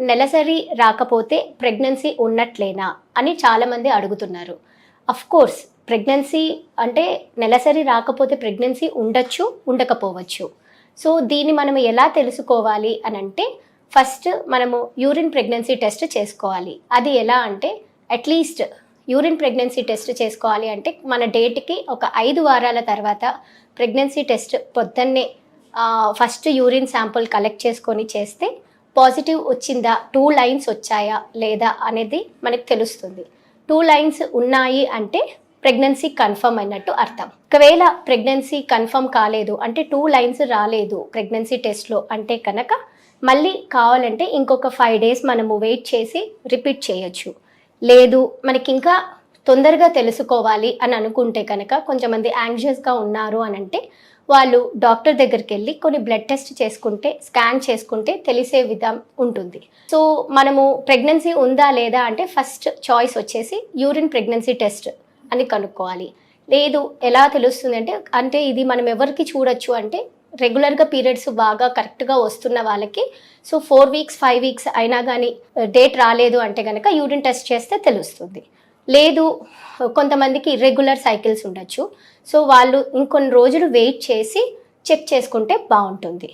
నెలసరి రాకపోతే ప్రెగ్నెన్సీ ఉన్నట్లేనా అని చాలామంది అడుగుతున్నారు. కోర్స్ ప్రెగ్నెన్సీ అంటే నెలసరి రాకపోతే ప్రెగ్నెన్సీ ఉండొచ్చు, ఉండకపోవచ్చు. సో దీన్ని మనం ఎలా తెలుసుకోవాలి అని అంటే ఫస్ట్ మనము యూరిన్ ప్రెగ్నెన్సీ టెస్ట్ చేసుకోవాలి. అది ఎలా అంటే అట్లీస్ట్ యూరిన్ ప్రెగ్నెన్సీ టెస్ట్ చేసుకోవాలి అంటే మన డేట్కి ఒక 5 వారాల తర్వాత ప్రెగ్నెన్సీ టెస్ట్ పొద్దున్నే ఫస్ట్ యూరిన్ శాంపుల్ కలెక్ట్ చేసుకొని చేస్తే పాజిటివ్ వచ్చిందా, 2 లైన్స్ వచ్చాయా లేదా అనేది మనకు తెలుస్తుంది. 2 లైన్స్ ఉన్నాయి అంటే ప్రెగ్నెన్సీ కన్ఫర్మ్ అయినట్టు అర్థం. ఒకవేళ ప్రెగ్నెన్సీ కన్ఫర్మ్ కాలేదు అంటే 2 లైన్స్ రాలేదు ప్రెగ్నెన్సీ టెస్ట్లో అంటే కనుక మళ్ళీ కావాలంటే ఇంకొక 5 డేస్ మనము వెయిట్ చేసి రిపీట్ చేయొచ్చు. లేదు మనకి ఇంకా తొందరగా తెలుసుకోవాలి అని అనుకుంటే కనుక కొంచెంమంది యాంగ్షియస్గా ఉన్నారు అని అంటే వాళ్ళు డాక్టర్ దగ్గరికి వెళ్ళి కొన్ని బ్లడ్ టెస్ట్ చేసుకుంటే, స్కాన్ చేసుకుంటే తెలిసే విధం ఉంటుంది. సో మనము ప్రెగ్నెన్సీ ఉందా లేదా అంటే ఫస్ట్ చాయిస్ వచ్చేసి యూరిన్ ప్రెగ్నెన్సీ టెస్ట్ అని కనుక్కోవాలి. లేదు ఎలా తెలుస్తుంది అంటే ఇది మనం ఎవరికి చూడొచ్చు అంటే రెగ్యులర్గా పీరియడ్స్ బాగా కరెక్ట్గా వస్తున్న వాళ్ళకి. సో 4 వీక్స్ 5 వీక్స్ అయినా కానీ డేట్ రాలేదు అంటే కనుక యూరిన్ టెస్ట్ చేస్తే తెలుస్తుంది. లేదు కొంతమందికి ఇర్రెగ్యులర్ సైకిల్స్ ఉండొచ్చు. సో వాళ్ళు ఇంకొన్ని రోజులు వెయిట్ చేసి చెక్ చేసుకుంటే బాగుంటుంది.